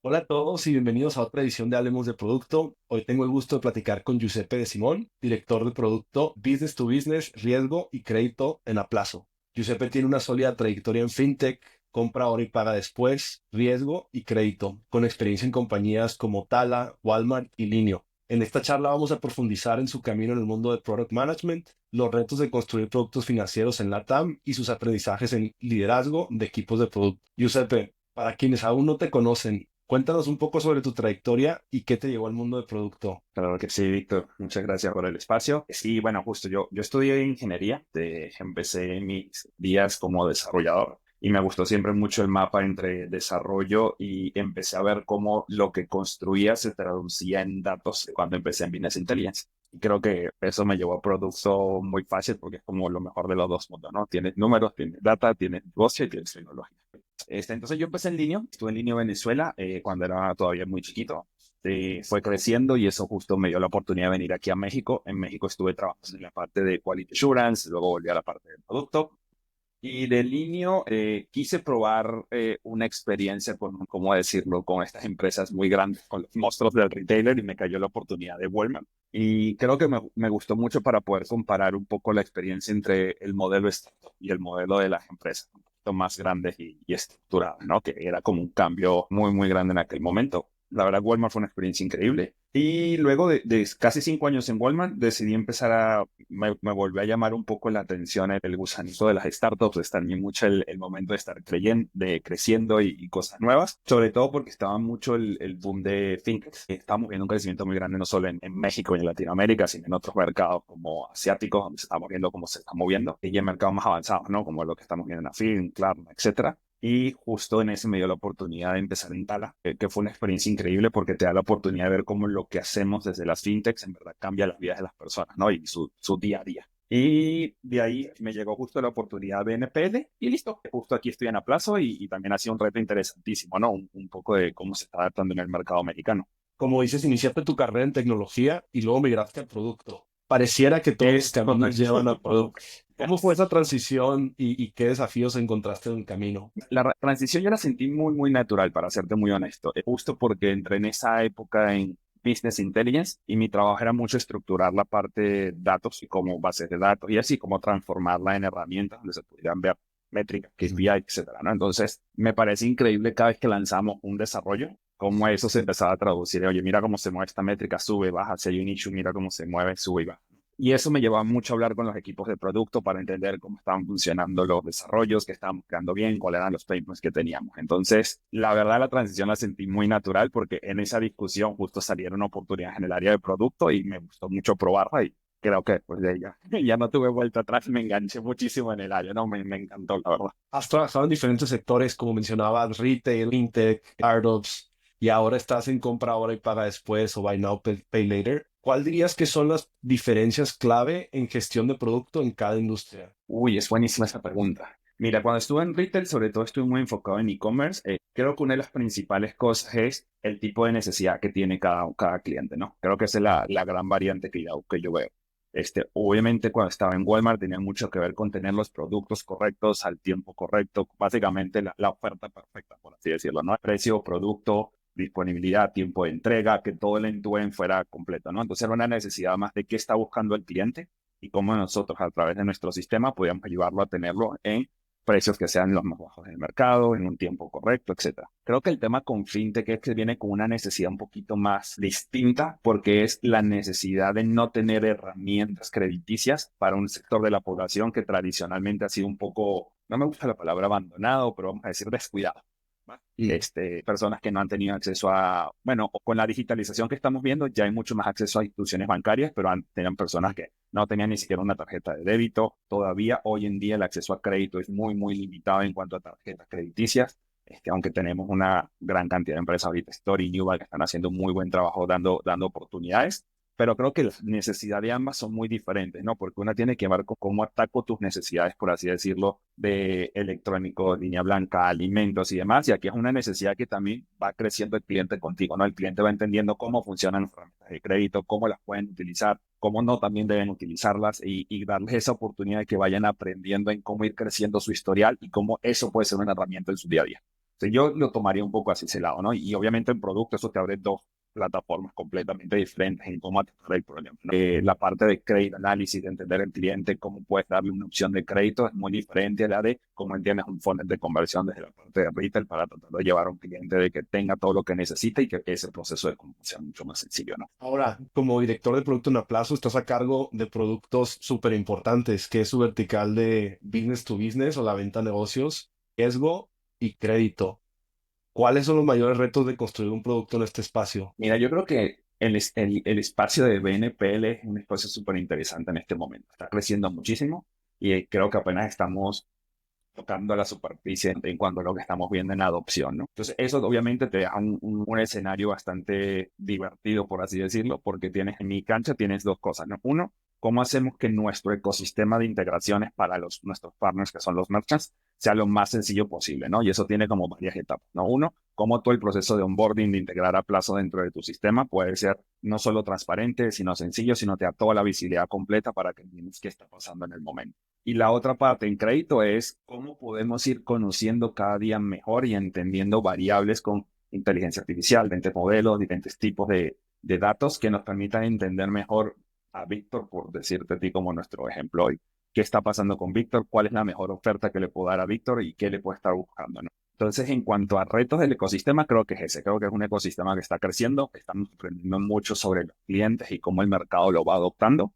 Hola a todos y bienvenidos a otra edición de Hablemos de Producto. Hoy tengo el gusto de platicar con Giuseppe De Simón, director de producto Business to Business, Riesgo y Crédito en Aplazo. Giuseppe tiene una sólida trayectoria en FinTech, compra ahora y paga después, riesgo y crédito, con experiencia en compañías como Tala, Walmart y Linio. En esta charla vamos a profundizar en su camino en el mundo de Product Management, los retos de construir productos financieros en LATAM y sus aprendizajes en liderazgo de equipos de producto. Giuseppe, para quienes aún no te conocen, cuéntanos un poco sobre tu trayectoria y qué te llevó al mundo del producto. Claro que sí, Víctor. Muchas gracias por el espacio. Sí, bueno, justo yo estudié ingeniería. Empecé mis días como desarrollador y me gustó siempre mucho el mapa entre desarrollo y empecé a ver cómo lo que construía se traducía en datos cuando empecé en Business Intelligence. Y creo que eso me llevó a producto muy fácil porque es como lo mejor de los dos mundos, ¿no? Tienes números, tienes data, tienes negocio y tienes tecnología. Entonces yo empecé en línea, estuve en línea en Venezuela cuando era todavía muy chiquito. Fue creciendo y eso justo me dio la oportunidad de venir aquí a México. En México estuve trabajando en la parte de Quality Assurance, luego volví a la parte del producto. Y de niño quise probar una experiencia con, ¿cómo decirlo?, con estas empresas muy grandes, con los monstruos del retailer y me cayó la oportunidad de Walmart. Y creo que me gustó mucho para poder comparar un poco la experiencia entre el modelo startup y el modelo de las empresas un poquito más grandes y estructuradas, ¿no? Que era como un cambio muy, muy grande en aquel momento. La verdad, Walmart fue una experiencia increíble. Y luego de casi 5 años en Walmart, decidí empezar me volvió a llamar un poco la atención el gusanito de las startups, está en mí mucho el momento de estar creciendo y cosas nuevas, sobre todo porque estaba mucho el boom de fintech. Estábamos viendo un crecimiento muy grande no solo en México y en Latinoamérica, sino en otros mercados como asiáticos, donde estamos viendo cómo se está moviendo, y en mercados más avanzados, ¿no? Como lo que estamos viendo en Afin, Klarna, etcétera. Y justo en ese me dio la oportunidad de empezar en Tala, que fue una experiencia increíble porque te da la oportunidad de ver cómo lo que hacemos desde las fintechs en verdad cambia las vidas de las personas, ¿no? Y su día a día. Y de ahí me llegó justo la oportunidad de NPL y listo. Justo aquí estoy en Aplazo y también ha sido un reto interesantísimo, ¿no? Un poco de cómo se está adaptando en el mercado americano. Como dices, iniciaste tu carrera en tecnología y luego migraste al producto. Pareciera que todos los Es caminos correcto. llevan al producto. ¿Cómo fue esa transición y qué desafíos encontraste en el camino? La transición yo la sentí muy, muy natural, para serte muy honesto. Justo porque entré en esa época en Business Intelligence y mi trabajo era mucho estructurar la parte de datos y como bases de datos y así como transformarla en herramientas donde se pudieran ver métricas, KPI, etcétera, ¿no? Entonces, me parece increíble cada vez que lanzamos un desarrollo, cómo eso se empezaba a traducir. Oye, mira cómo se mueve esta métrica, sube, baja. Si hay un issue, mira cómo se mueve, sube y baja. Y eso me llevaba mucho a hablar con los equipos de producto para entender cómo estaban funcionando los desarrollos, qué estaban quedando bien, cuáles eran los pain points que teníamos. Entonces, la verdad, la transición la sentí muy natural porque en esa discusión justo salieron oportunidades en el área de producto y me gustó mucho probarla y creo que después de ella ya no tuve vuelta atrás y me enganché muchísimo en el área, ¿no? Me encantó, la verdad. Has trabajado en diferentes sectores, como mencionabas, retail, fintech, startups, y ahora estás en compra ahora y paga después o buy now, pay later. ¿Cuál dirías que son las diferencias clave en gestión de producto en cada industria? Uy, es buenísima esa pregunta. Mira, cuando estuve en retail, sobre todo estuve muy enfocado en e-commerce. Creo que una de las principales cosas es el tipo de necesidad que tiene cada cliente, ¿no? Creo que esa es la gran variante que yo veo. Obviamente, cuando estaba en Walmart tenía mucho que ver con tener los productos correctos al tiempo correcto, básicamente la oferta perfecta, por así decirlo, ¿no? Precio, producto, disponibilidad, tiempo de entrega, que todo el end-to-end fuera completo, ¿no? Entonces era una necesidad más de qué está buscando el cliente y cómo nosotros a través de nuestro sistema podíamos ayudarlo a tenerlo en precios que sean los más bajos del mercado, en un tiempo correcto, etcétera. Creo que el tema con FinTech es que viene con una necesidad un poquito más distinta porque es la necesidad de no tener herramientas crediticias para un sector de la población que tradicionalmente ha sido un poco, no me gusta la palabra abandonado, pero vamos a decir descuidado. ¿Va? Personas que no han tenido acceso a, bueno, con la digitalización que estamos viendo, ya hay mucho más acceso a instituciones bancarias, pero tenían personas que no tenían ni siquiera una tarjeta de débito. Todavía hoy en día el acceso a crédito es muy, muy limitado en cuanto a tarjetas crediticias. Aunque tenemos una gran cantidad de empresas ahorita, Story y Newbank, que están haciendo un muy buen trabajo dando oportunidades, pero creo que las necesidades de ambas son muy diferentes, ¿no? Porque una tiene que ver con cómo ataco tus necesidades, por así decirlo, de electrónicos, línea blanca, alimentos y demás. Y aquí es una necesidad que también va creciendo el cliente contigo, ¿no? El cliente va entendiendo cómo funcionan las herramientas de crédito, cómo las pueden utilizar, cómo no también deben utilizarlas y darles esa oportunidad de que vayan aprendiendo en cómo ir creciendo su historial y cómo eso puede ser una herramienta en su día a día. sea, yo lo tomaría un poco así ese lado, ¿no? Y obviamente el producto, eso te abre dos plataformas completamente diferentes en cómo atacar el problema, ¿no? La parte de crédito análisis, de entender el cliente, cómo puedes darle una opción de crédito, es muy diferente a la de cómo entiendes un funnel de conversión desde la parte de retail para tratar de llevar a un cliente de que tenga todo lo que necesita y que ese proceso de conversión sea mucho más sencillo, ¿no? Ahora, como director de producto en Aplazo, estás a cargo de productos súper importantes, que es su vertical de business to business o la venta a negocios, riesgo y crédito. ¿Cuáles son los mayores retos de construir un producto en este espacio? Mira, yo creo que el espacio de BNPL es un espacio súper interesante en este momento. Está creciendo muchísimo y creo que apenas estamos tocando la superficie en cuanto a lo que estamos viendo en adopción, ¿no? Entonces, eso obviamente te da un escenario bastante divertido, por así decirlo, porque tienes en mi cancha tienes dos cosas, ¿no? Uno, cómo hacemos que nuestro ecosistema de integraciones para nuestros partners, que son los merchants, sea lo más sencillo posible, ¿no? Y eso tiene como varias etapas, ¿no? Uno, cómo todo el proceso de onboarding, de integrar a plazo dentro de tu sistema puede ser no solo transparente, sino sencillo, sino te da toda la visibilidad completa para que entiendas qué está pasando en el momento. Y la otra parte en crédito es cómo podemos ir conociendo cada día mejor y entendiendo variables con inteligencia artificial, diferentes modelos, diferentes tipos de datos que nos permitan entender mejor a Víctor, por decirte a ti como nuestro ejemplo hoy. ¿Qué está pasando con Víctor? ¿Cuál es la mejor oferta que le puedo dar a Víctor y qué le puede estar buscando, ¿no? Entonces, en cuanto a retos del ecosistema, creo que es ese. Creo que es un ecosistema que está creciendo. Estamos aprendiendo mucho sobre los clientes y cómo el mercado lo va adoptando.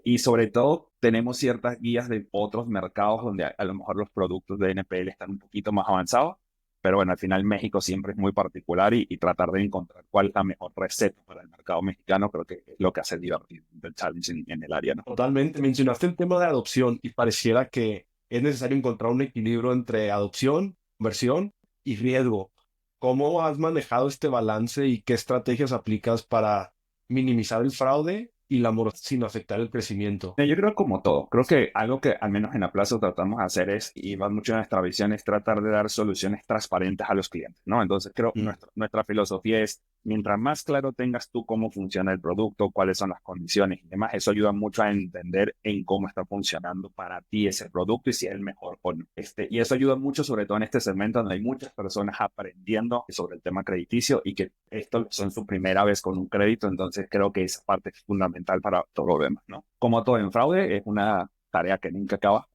Y sobre todo, tenemos ciertas guías de otros mercados donde a lo mejor los productos de NPL están un poquito más avanzados. Pero bueno, al final México siempre es muy particular y tratar de encontrar cuál es la mejor receta para el mercado mexicano, creo que es lo que hace divertido el challenge en el área, ¿no? Totalmente. Mencionaste el tema de adopción y pareciera que es necesario encontrar un equilibrio entre adopción, conversión y riesgo. ¿Cómo has manejado este balance y qué estrategias aplicas para minimizar el fraude y la morosidad sin afectar el crecimiento? Yo creo como todo, creo que algo que al menos en Aplazo tratamos de hacer es, y va mucho en nuestra visión, es tratar de dar soluciones transparentes a los clientes, ¿no? Entonces creo Mm. nuestra filosofía es, mientras más claro tengas tú cómo funciona el producto, cuáles son las condiciones y demás, eso ayuda mucho a entender en cómo está funcionando para ti ese producto y si es el mejor o no. Y eso ayuda mucho, sobre todo en este segmento donde hay muchas personas aprendiendo sobre el tema crediticio y que esto son su primera vez con un crédito, entonces creo que esa parte es fundamental para todo lo demás, ¿no? Como todo en fraude, es una tarea que nunca acaba.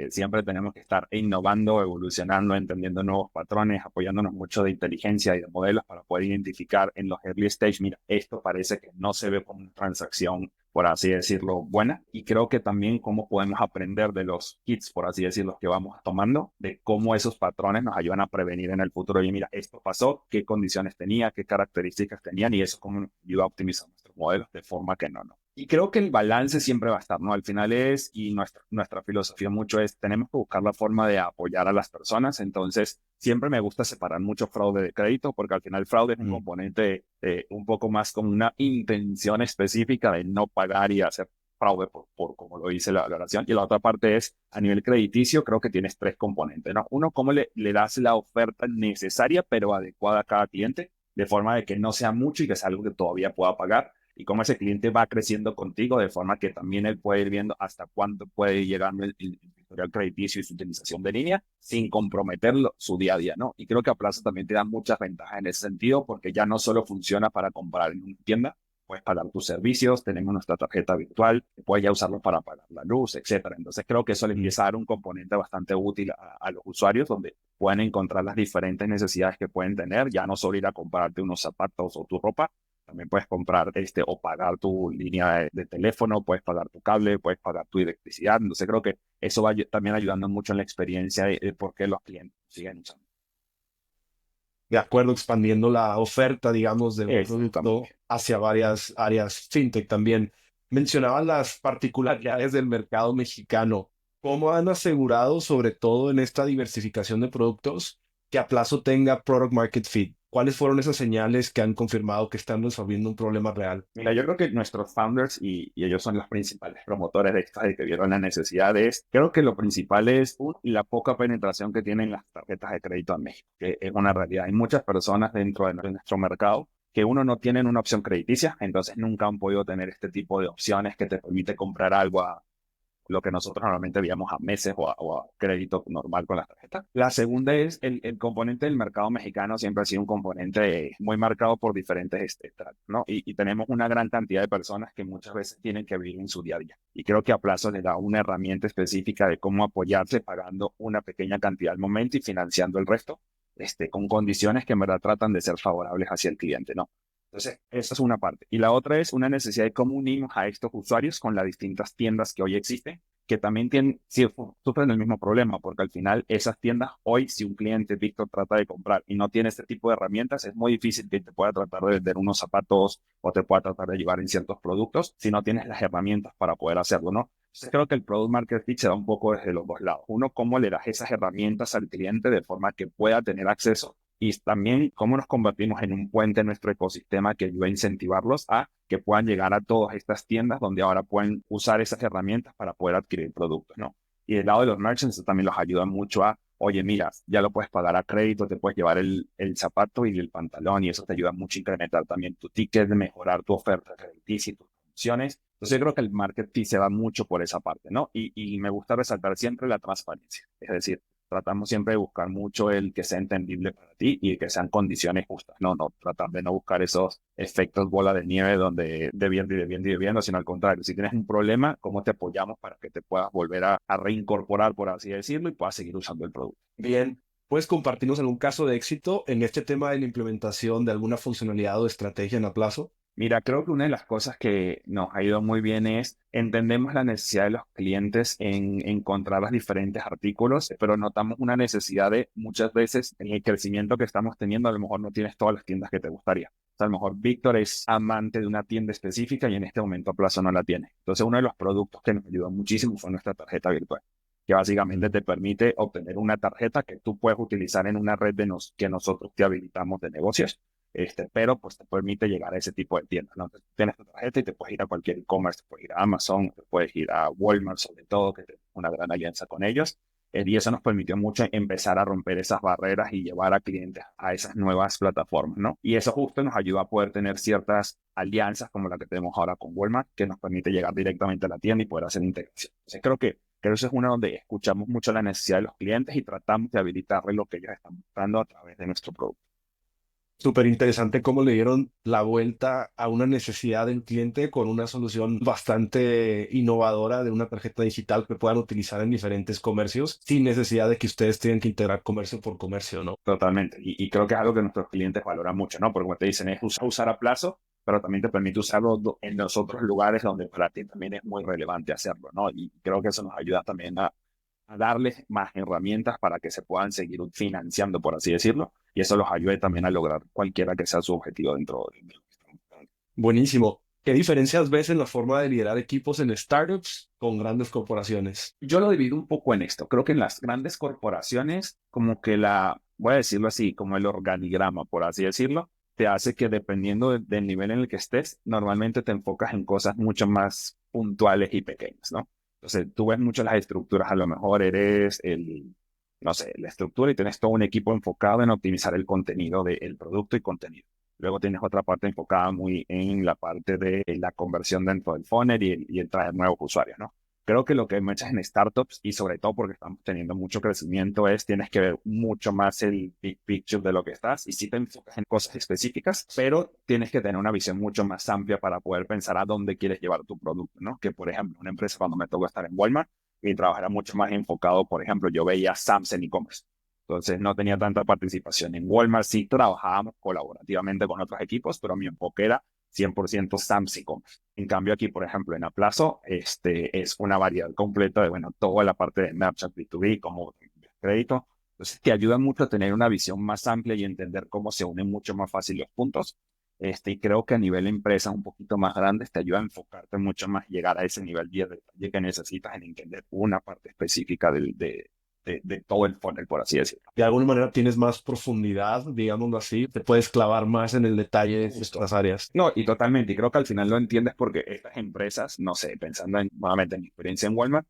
Siempre tenemos que estar innovando, evolucionando, entendiendo nuevos patrones, apoyándonos mucho de inteligencia y de modelos para poder identificar en los early stage, mira, esto parece que no se ve como una transacción, por así decirlo, buena. Y creo que también cómo podemos aprender de los hits, por así decirlo, que vamos tomando, de cómo esos patrones nos ayudan a prevenir en el futuro. Y mira, esto pasó, qué condiciones tenía, qué características tenían, y eso cómo nos ayuda a optimizar nuestros modelos de forma que no. Y creo que el balance siempre va a estar, ¿no? Al final es, y nuestra filosofía mucho es, tenemos que buscar la forma de apoyar a las personas. Entonces, siempre me gusta separar mucho fraude de crédito, porque al final fraude es un Mm. componente un poco más con una intención específica de no pagar y hacer fraude por como lo dice la oración. Y la otra parte es, a nivel crediticio, creo que tienes tres componentes, ¿no? Uno, cómo le das la oferta necesaria, pero adecuada a cada cliente, de forma de que no sea mucho y que sea algo que todavía pueda pagar y cómo ese cliente va creciendo contigo de forma que también él puede ir viendo hasta cuánto puede llegar el historial crediticio y su utilización de línea sin comprometerlo su día a día, ¿no? Y creo que Aplaza también te da muchas ventajas en ese sentido porque ya no solo funciona para comprar en una tienda, puedes pagar tus servicios, tenemos nuestra tarjeta virtual, puedes ya usarlo para pagar la luz, etcétera. Entonces creo que eso le Mm. empieza a dar un componente bastante útil a los usuarios donde pueden encontrar las diferentes necesidades que pueden tener, ya no solo ir a comprarte unos zapatos o tu ropa, también puedes comprar o pagar tu línea de teléfono, puedes pagar tu cable, puedes pagar tu electricidad. Entonces creo que eso va también ayudando mucho en la experiencia de por qué los clientes siguen usando. De acuerdo, expandiendo la oferta, digamos, de un producto Exactamente. hacia varias áreas fintech también. Mencionaban las particularidades del mercado mexicano. ¿Cómo han asegurado, sobre todo en esta diversificación de productos, que a plazo tenga product market fit? ¿Cuáles fueron esas señales que han confirmado que están resolviendo un problema real? Mira, yo creo que nuestros founders y ellos son los principales promotores de esto, de que vieron la necesidad creo que lo principal es la poca penetración que tienen las tarjetas de crédito en México, que es una realidad. Hay muchas personas dentro de nuestro mercado que uno no tienen una opción crediticia, entonces nunca han podido tener este tipo de opciones que te permite comprar algo lo que nosotros normalmente veíamos a meses o a crédito normal con las tarjetas. La segunda es el componente del mercado mexicano siempre ha sido un componente muy marcado por diferentes estratos, ¿no? Y tenemos una gran cantidad de personas que muchas veces tienen que vivir en su día a día. Y creo que a Plazo les da una herramienta específica de cómo apoyarse pagando una pequeña cantidad al momento y financiando el resto, con condiciones que en verdad tratan de ser favorables hacia el cliente, ¿no? Entonces, esa es una parte. Y la otra es una necesidad de cómo unimos a estos usuarios con las distintas tiendas que hoy existen, que también tienen, sí, sufren el mismo problema, porque al final esas tiendas, hoy, si un cliente, Víctor, trata de comprar y no tiene este tipo de herramientas, es muy difícil que te pueda tratar de vender unos zapatos o te pueda tratar de llevar en ciertos productos si no tienes las herramientas para poder hacerlo, ¿no? Entonces, creo que el Product Market Fit se da un poco desde los dos lados. Uno, cómo le das esas herramientas al cliente de forma que pueda tener acceso y también cómo nos convertimos en un puente en nuestro ecosistema que ayude a incentivarlos a que puedan llegar a todas estas tiendas donde ahora pueden usar esas herramientas para poder adquirir productos, ¿no? Y del lado de los merchants también los ayuda mucho a, oye, mira, ya lo puedes pagar a crédito, te puedes llevar el zapato y el pantalón y eso te ayuda mucho a incrementar también tu ticket, mejorar tu oferta crediticia y tus opciones. Entonces yo creo que el marketing se va mucho por esa parte, ¿no? Y me gusta resaltar siempre la transparencia. Es decir, tratamos siempre de buscar mucho el que sea entendible para ti y que sean condiciones justas. No, tratar de no buscar esos efectos bola de nieve donde debiendo y debiendo y debiendo, sino al contrario, si tienes un problema, ¿cómo te apoyamos para que te puedas volver a reincorporar, por así decirlo, y puedas seguir usando el producto? Bien, ¿puedes compartirnos algún caso de éxito en este tema de la implementación de alguna funcionalidad o estrategia en Aplazo? Mira, creo que una de las cosas que nos ha ido muy bien es entendemos la necesidad de los clientes en encontrar los diferentes artículos, pero notamos una necesidad de muchas veces en el crecimiento que estamos teniendo, a lo mejor no tienes todas las tiendas que te gustaría. O sea, a lo mejor Víctor es amante de una tienda específica y en este momento a Plazo no la tiene. Entonces, uno de los productos que nos ayudó muchísimo fue nuestra tarjeta virtual, que básicamente te permite obtener una tarjeta que tú puedes utilizar en una red que nosotros te habilitamos de negocios, pero pues te permite llegar a ese tipo de tiendas, ¿no? Entonces, tienes tu tarjeta y te puedes ir a cualquier e-commerce, te puedes ir a Amazon, te puedes ir a Walmart sobre todo, que tenemos una gran alianza con ellos. Y eso nos permitió mucho empezar a romper esas barreras y llevar a clientes a esas nuevas plataformas, ¿no? Y eso justo nos ayuda a poder tener ciertas alianzas como la que tenemos ahora con Walmart, que nos permite llegar directamente a la tienda y poder hacer integración. Entonces creo que eso es una donde escuchamos mucho la necesidad de los clientes y tratamos de habilitarles lo que ellos están buscando a través de nuestro producto. Súper interesante cómo le dieron la vuelta a una necesidad del cliente con una solución bastante innovadora de una tarjeta digital que puedan utilizar en diferentes comercios sin necesidad de que ustedes tengan que integrar comercio por comercio, ¿no? Totalmente. Y creo que es algo que nuestros clientes valoran mucho, ¿no? Porque como te dicen, es usar a plazo, pero también te permite usarlo en los otros lugares donde para ti también es muy relevante hacerlo, ¿no? Y creo que eso nos ayuda también a darles más herramientas para que se puedan seguir financiando, por así decirlo, y eso los ayude también a lograr cualquiera que sea su objetivo dentro de lo que estamos buscando. Buenísimo. ¿Qué diferencias ves en la forma de liderar equipos en startups con grandes corporaciones? Yo lo divido un poco en esto. Creo que en las grandes corporaciones, como que voy a decirlo así, como el organigrama, por así decirlo, te hace que dependiendo del nivel en el que estés, normalmente te enfocas en cosas mucho más puntuales y pequeñas, ¿no? Entonces, tú ves mucho las estructuras, a lo mejor eres no sé, la estructura y tienes todo un equipo enfocado en optimizar el contenido del producto y contenido. Luego tienes otra parte enfocada muy en la parte de la conversión dentro del funnel y el traer nuevos usuarios, ¿no? Creo que lo que muchas en startups y sobre todo porque estamos teniendo mucho crecimiento es tienes que ver mucho más el big picture de lo que estás y sí te enfocas en cosas específicas, pero tienes que tener una visión mucho más amplia para poder pensar a dónde quieres llevar tu producto, ¿no? Que por ejemplo, una empresa cuando me tocó estar en Walmart y trabajar mucho más enfocado, por ejemplo, yo veía Sam's en e-commerce. Entonces no tenía tanta participación. En Walmart sí trabajábamos colaborativamente con otros equipos, pero mi enfoque era 100% Sam's e-commerce. En cambio aquí, por ejemplo, en Aplazo, es una variedad completa de, bueno, toda la parte de Merchant B2B como crédito. Entonces te ayuda mucho a tener una visión más amplia y entender cómo se unen mucho más fácil los puntos. Y creo que a nivel empresa un poquito más grandes te ayuda a enfocarte mucho más, llegar a ese nivel de detalle que necesitas en entender una parte específica de todo el funnel, por así decirlo. De alguna manera tienes más profundidad, digámoslo así, te puedes clavar más en el detalle de estas áreas. No, y totalmente, y creo que al final lo entiendes porque estas empresas, no sé, pensando nuevamente en mi experiencia en Walmart,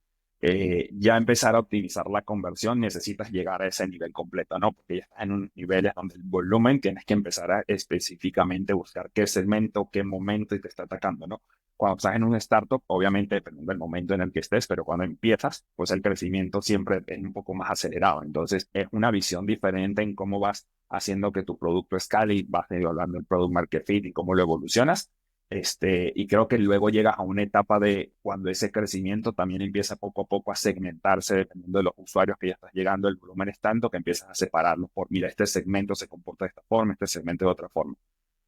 ya empezar a optimizar la conversión necesitas llegar a ese nivel completo, ¿no? Porque ya estás en unos niveles donde el volumen tienes que empezar a específicamente buscar qué segmento, qué momento y te está atacando, ¿no? Cuando estás en un startup, obviamente dependiendo del momento en el que estés, pero cuando empiezas, pues el crecimiento siempre es un poco más acelerado. Entonces, es una visión diferente en cómo vas haciendo que tu producto escale y vas evaluando el product market fit y cómo lo evolucionas. Y creo que luego llegas a una etapa de cuando ese crecimiento también empieza poco a poco a segmentarse dependiendo de los usuarios que ya estás llegando, el volumen es tanto que empiezas a separarlos por, mira, este segmento se comporta de esta forma, este segmento de otra forma.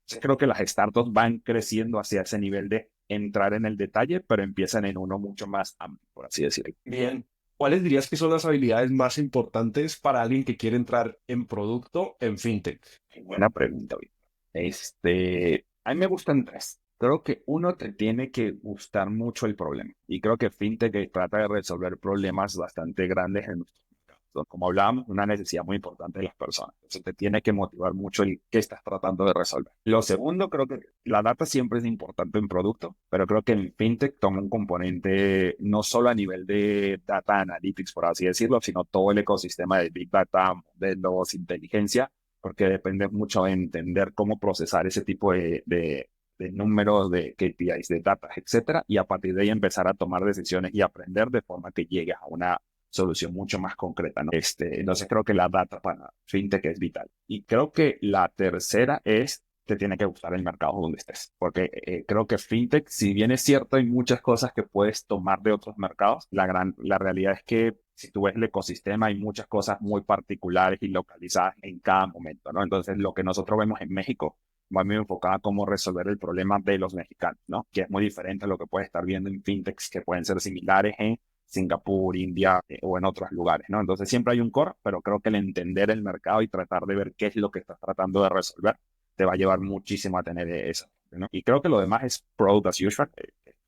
Entonces creo que las startups van creciendo hacia ese nivel de entrar en el detalle, pero empiezan en uno mucho más amplio, por así decirlo. Bien. ¿Cuáles dirías que son las habilidades más importantes para alguien que quiere entrar en producto en fintech? Buena pregunta, Víctor. A mí me gustan tres. Creo que uno te tiene que gustar mucho el problema. Y creo que FinTech trata de resolver problemas bastante grandes en nuestros mercados. Entonces, como hablábamos, una necesidad muy importante de las personas. Entonces, te tiene que motivar mucho el qué estás tratando de resolver. Lo segundo, creo que la data siempre es importante en producto, pero creo que en FinTech toma un componente no solo a nivel de data analytics, por así decirlo, sino todo el ecosistema de Big Data, modelos, inteligencia porque depende mucho de entender cómo procesar ese tipo de números, de KPIs, de datos, etcétera, y a partir de ahí empezar a tomar decisiones y aprender de forma que llegues a una solución mucho más concreta, ¿no? Entonces creo que la data para FinTech es vital. Y creo que la tercera es te tiene que gustar el mercado donde estés. Porque creo que FinTech, si bien es cierto, hay muchas cosas que puedes tomar de otros mercados, la realidad es que si tú ves el ecosistema, hay muchas cosas muy particulares y localizadas en cada momento, ¿no? Entonces, lo que nosotros vemos en México va muy enfocada a cómo resolver el problema de los mexicanos, ¿no? Que es muy diferente a lo que puedes estar viendo en fintechs que pueden ser similares en Singapur, India o en otros lugares, ¿no? Entonces siempre hay un core, pero creo que el entender el mercado y tratar de ver qué es lo que estás tratando de resolver te va a llevar muchísimo a tener eso, ¿no? Y creo que lo demás es product as usual.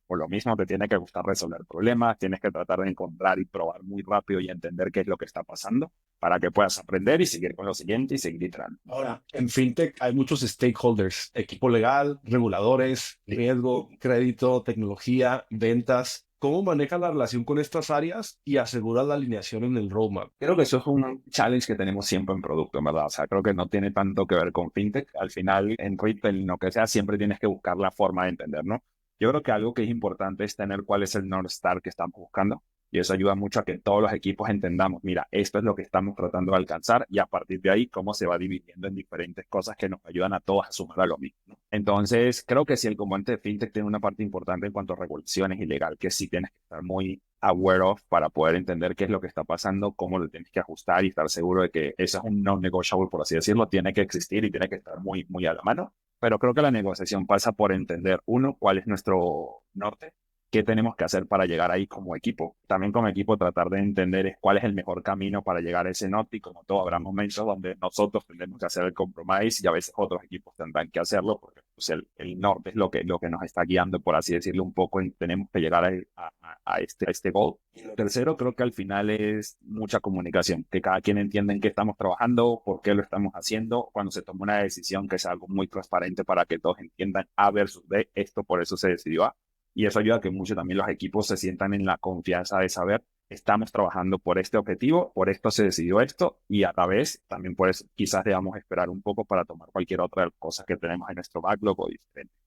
Por lo mismo, te tiene que gustar resolver problemas, tienes que tratar de encontrar y probar muy rápido y entender qué es lo que está pasando para que puedas aprender y seguir con lo siguiente y seguir iterando. Ahora, en fintech hay muchos stakeholders, equipo legal, reguladores, riesgo, crédito, tecnología, ventas. ¿Cómo manejas la relación con estas áreas y aseguras la alineación en el roadmap? Creo que eso es un challenge que tenemos siempre en producto, en verdad. O sea, creo que no tiene tanto que ver con fintech. Al final, en retail, en lo que sea, siempre tienes que buscar la forma de entender, ¿no? Yo creo que algo que es importante es tener cuál es el North Star que estamos buscando. Y eso ayuda mucho a que todos los equipos entendamos, mira, esto es lo que estamos tratando de alcanzar y a partir de ahí cómo se va dividiendo en diferentes cosas que nos ayudan a todos a sumar a lo mismo, ¿no? Entonces, creo que si el componente de fintech tiene una parte importante en cuanto a regulaciones y legal, que sí tienes que estar muy aware of para poder entender qué es lo que está pasando, cómo lo tienes que ajustar y estar seguro de que eso es un non-negotiable, por así decirlo, tiene que existir y tiene que estar muy, muy a la mano. Pero creo que la negociación pasa por entender, uno, cuál es nuestro norte, qué tenemos que hacer para llegar ahí como equipo. También como equipo tratar de entender cuál es el mejor camino para llegar a ese norte y como todo habrá momentos donde nosotros tendremos que hacer el compromise y a veces otros equipos tendrán que hacerlo porque pues, el norte es lo que nos está guiando, por así decirlo, un poco y tenemos que llegar a este goal. Y lo tercero creo que al final es mucha comunicación, que cada quien entienda en qué estamos trabajando, por qué lo estamos haciendo, cuando se toma una decisión que sea algo muy transparente para que todos entiendan A versus B, esto por eso se decidió A. Y eso ayuda a que mucho también los equipos se sientan en la confianza de saber, estamos trabajando por este objetivo, por esto se decidió esto, y a la vez también por eso quizás debamos esperar un poco para tomar cualquier otra cosa que tenemos en nuestro backlog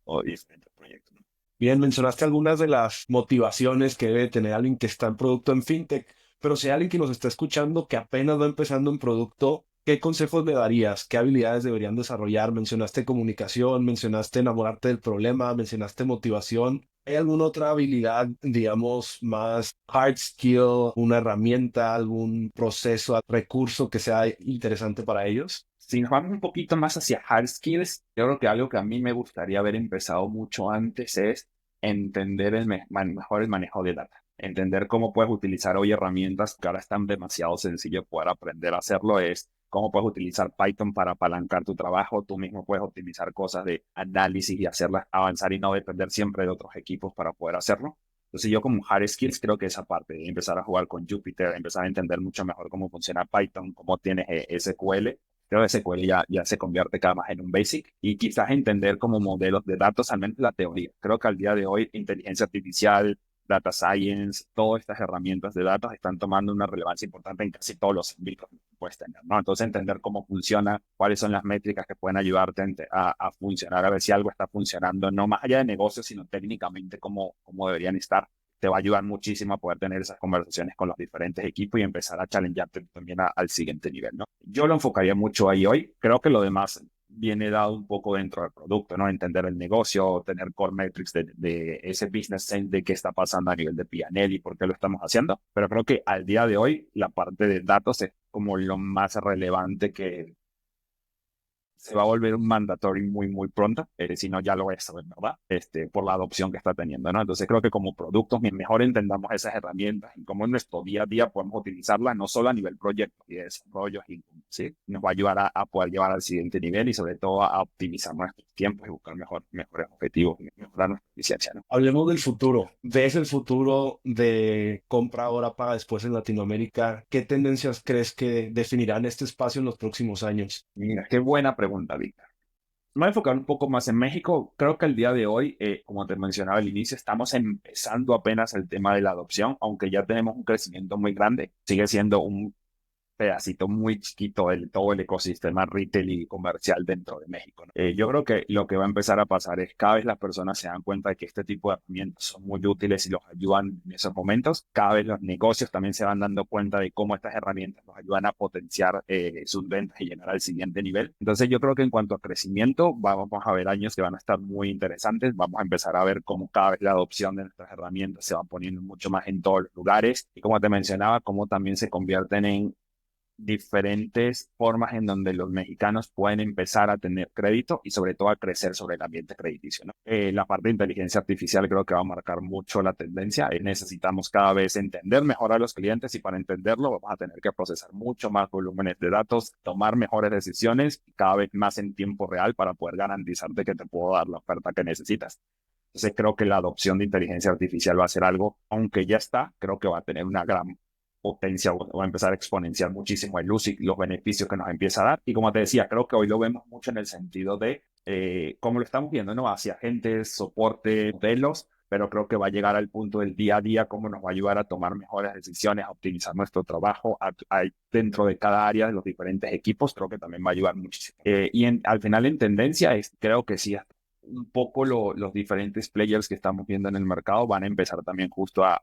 o diferentes proyectos, ¿no? Bien, mencionaste algunas de las motivaciones que debe tener alguien que está en producto en fintech, pero si hay alguien que nos está escuchando que apenas va empezando en producto, ¿qué consejos le darías? ¿Qué habilidades deberían desarrollar? Mencionaste comunicación, mencionaste enamorarte del problema, mencionaste motivación. ¿Hay alguna otra habilidad, digamos, más hard skill, una herramienta, algún proceso, recurso que sea interesante para ellos? Si nos vamos un poquito más hacia hard skills, yo creo que algo que a mí me gustaría haber empezado mucho antes es entender mejor el manejo de data. Entender cómo puedes utilizar hoy herramientas que ahora están demasiado sencillo poder aprender a hacerlo. Es cómo puedes utilizar Python para apalancar tu trabajo. Tú mismo puedes optimizar cosas de análisis y hacerlas avanzar y no depender siempre de otros equipos para poder hacerlo. Entonces yo como hard skills creo que esa parte de empezar a jugar con Jupyter, empezar a entender mucho mejor cómo funciona Python, cómo tienes SQL, creo que SQL ya se convierte cada más en un basic y quizás entender como modelos de datos, al menos la teoría. Creo que al día de hoy inteligencia artificial, data science, todas estas herramientas de datos están tomando una relevancia importante en casi todos los ámbitos que puedes tener, ¿no? Entonces, entender cómo funciona, cuáles son las métricas que pueden ayudarte a funcionar, a ver si algo está funcionando, no más allá de negocios, sino técnicamente cómo deberían estar, te va a ayudar muchísimo a poder tener esas conversaciones con los diferentes equipos y empezar a challengearte también al siguiente nivel, ¿no? Yo lo enfocaría mucho ahí hoy. Creo que lo demás viene dado un poco dentro del producto, ¿no? Entender el negocio, tener core metrics de ese business sense de qué está pasando a nivel de P&L y por qué lo estamos haciendo. Pero creo que al día de hoy la parte de datos es como lo más relevante que se va a volver un mandatory muy, muy pronto, si no ya lo voy a saber, ¿verdad? Por la adopción que está teniendo, ¿no? Entonces creo que como productos, mejor entendamos esas herramientas y cómo en nuestro día a día podemos utilizarlas, no solo a nivel proyecto y de desarrollo, ¿sí? Nos va a ayudar a poder llevar al siguiente nivel y sobre todo a optimizar nuestros tiempos y buscar mejores objetivos y mejorar nuestra eficiencia, ¿no? Hablemos del futuro. ¿Ves el futuro de compra ahora, paga después en Latinoamérica? ¿Qué tendencias crees que definirán este espacio en los próximos años? Mira, qué buena pregunta, Víctor. Me voy a enfocar un poco más en México. Creo que el día de hoy, como te mencionaba al inicio, estamos empezando apenas el tema de la adopción, aunque ya tenemos un crecimiento muy grande. Sigue siendo un pedacito muy chiquito de todo el ecosistema retail y comercial dentro de México, ¿no? Yo creo que lo que va a empezar a pasar es cada vez las personas se dan cuenta de que este tipo de herramientas son muy útiles y los ayudan en esos momentos. Cada vez los negocios también se van dando cuenta de cómo estas herramientas nos ayudan a potenciar sus ventas y llegar al siguiente nivel. Entonces yo creo que en cuanto a crecimiento vamos a ver años que van a estar muy interesantes. Vamos a empezar a ver cómo cada vez la adopción de nuestras herramientas se va poniendo mucho más en todos los lugares y como te mencionaba, cómo también se convierten en diferentes formas en donde los mexicanos pueden empezar a tener crédito y sobre todo a crecer sobre el ambiente crediticio, ¿no? La parte de inteligencia artificial creo que va a marcar mucho la tendencia. Necesitamos cada vez entender mejor a los clientes y para entenderlo vamos a tener que procesar mucho más volúmenes de datos, tomar mejores decisiones cada vez más en tiempo real para poder garantizarte que te puedo dar la oferta que necesitas. Entonces creo que la adopción de inteligencia artificial va a ser algo, aunque ya está, creo que va a tener una gran potencia o va a empezar a exponenciar muchísimo el uso y los beneficios que nos empieza a dar. Y como te decía, creo que hoy lo vemos mucho en el sentido de, como lo estamos viendo, ¿no? Hacia agentes, soporte, modelos, pero creo que va a llegar al punto del día a día, cómo nos va a ayudar a tomar mejores decisiones, a optimizar nuestro trabajo, dentro de cada área de los diferentes equipos, creo que también va a ayudar muchísimo. Al final en tendencia, creo que sí, un poco los diferentes players que estamos viendo en el mercado van a empezar también justo a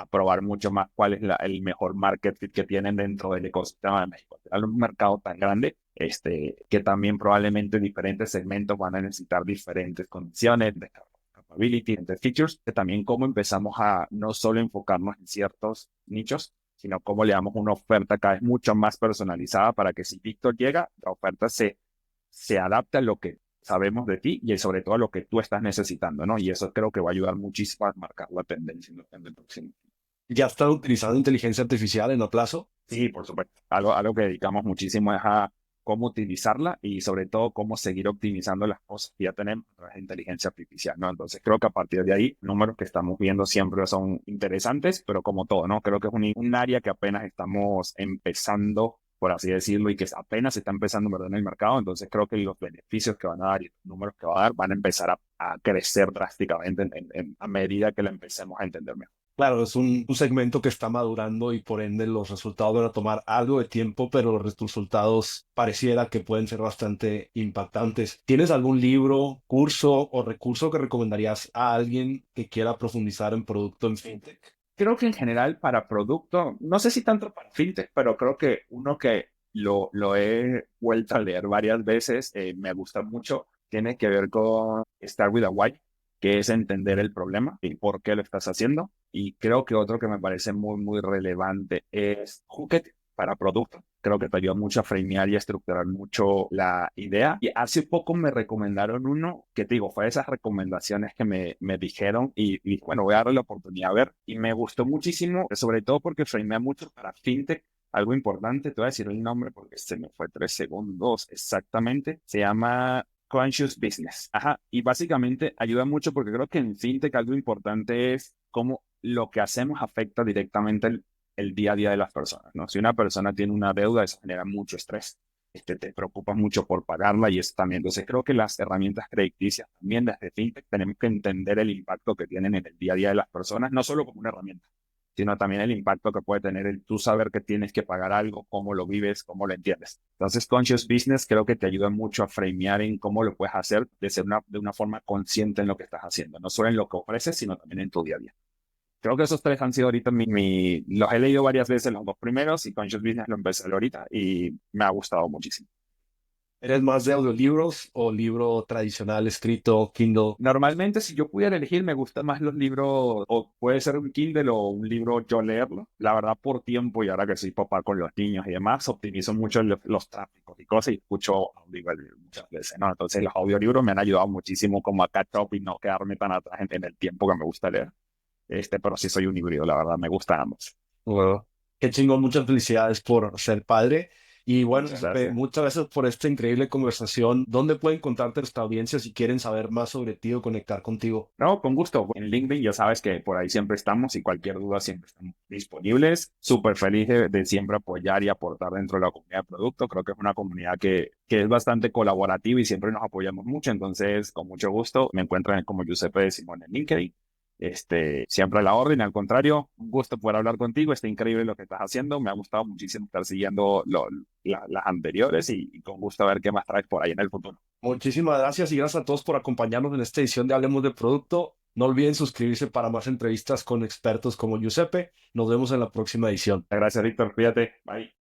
probar mucho más cuál es el mejor market fit que tienen dentro del ecosistema de México. Es un mercado tan grande que también probablemente diferentes segmentos van a necesitar diferentes condiciones de capability, de features, que también cómo empezamos a no solo enfocarnos en ciertos nichos, sino cómo le damos una oferta cada vez mucho más personalizada para que si Víctor llega, la oferta se adapte a lo que sabemos de ti y sobre todo a lo que tú estás necesitando, ¿no? Y eso creo que va a ayudar muchísimo a marcar la tendencia en el próximo. ¿Ya están utilizando inteligencia artificial en Aplazo? Sí, por supuesto. Algo que dedicamos muchísimo es a cómo utilizarla y sobre todo cómo seguir optimizando las cosas que ya tenemos a través de inteligencia artificial, ¿no? Entonces creo que a partir de ahí, números que estamos viendo siempre son interesantes, pero como todo, ¿no? Creo que es un área que apenas estamos empezando, por así decirlo, y que apenas se está empezando, ¿verdad?, en el mercado. Entonces creo que los beneficios que van a dar y los números que va a dar van a empezar a crecer drásticamente a medida que la empecemos a entender mejor. Claro, es un segmento que está madurando y por ende los resultados van a tomar algo de tiempo, pero los resultados pareciera que pueden ser bastante impactantes. ¿Tienes algún libro, curso o recurso que recomendarías a alguien que quiera profundizar en producto en fintech? Creo que en general para producto, no sé si tanto para fintech, pero creo que uno que lo he vuelto a leer varias veces, me gusta mucho, tiene que ver con Start with a Why, que es entender el problema y por qué lo estás haciendo. Y creo que otro que me parece muy, muy relevante es Hooked para producto. Creo que te ayuda mucho a framear y a estructurar mucho la idea. Y hace poco me recomendaron uno que te digo, fue esas recomendaciones que me dijeron y bueno, voy a darle la oportunidad a ver. Y me gustó muchísimo, sobre todo porque framea mucho para fintech. Algo importante, te voy a decir el nombre porque se me fue 3 segundos exactamente. Se llama Conscious Business. Ajá. Y básicamente ayuda mucho porque creo que en fintech algo importante es cómo lo que hacemos afecta directamente el día a día de las personas, ¿no? Si una persona tiene una deuda, eso genera mucho estrés. te preocupas mucho por pagarla y eso también. Entonces creo que las herramientas crediticias también desde FinTech tenemos que entender el impacto que tienen en el día a día de las personas, no solo como una herramienta, sino también el impacto que puede tener el tú saber que tienes que pagar algo, cómo lo vives, cómo lo entiendes. Entonces, Conscious Business creo que te ayuda mucho a framear en cómo lo puedes hacer de una forma consciente en lo que estás haciendo, no solo en lo que ofreces, sino también en tu día a día. Creo que esos tres han sido ahorita los he leído varias veces los dos primeros y Conscious Business lo empecé a leer ahorita y me ha gustado muchísimo. ¿Eres más de audiolibros o libro tradicional escrito, Kindle? Normalmente, si yo pudiera elegir, me gustan más los libros, o puede ser un Kindle o un libro yo leerlo. La verdad, por tiempo y ahora que soy papá con los niños y demás, optimizo mucho los tráficos y cosas y escucho audiolibros muchas veces, ¿no? Entonces, los audiolibros me han ayudado muchísimo como a catch up y no quedarme tan atrás en el tiempo que me gusta leer. Pero sí soy un híbrido, la verdad, me gustan ambos. Wow. Qué chingón, muchas felicidades por ser padre. Y bueno, Muchas gracias. muchas gracias por esta increíble conversación. ¿Dónde pueden encontrarte nuestra audiencia si quieren saber más sobre ti o conectar contigo? No, con gusto. En LinkedIn ya sabes que por ahí siempre estamos y cualquier duda siempre estamos disponibles. Súper feliz de siempre apoyar y aportar dentro de la comunidad de producto. Creo que es una comunidad que es bastante colaborativa y siempre nos apoyamos mucho. Entonces, con mucho gusto, me encuentran como Giuseppe de Simón en LinkedIn. Siempre a la orden, al contrario, un gusto poder hablar contigo. Está increíble lo que estás haciendo. Me ha gustado muchísimo estar siguiendo las anteriores y con gusto ver qué más traes por ahí en el futuro. Muchísimas gracias y gracias a todos por acompañarnos en esta edición de Hablemos de Producto. No olviden suscribirse para más entrevistas con expertos como Giuseppe. Nos vemos en la próxima edición. Gracias, Víctor. Cuídate. Bye.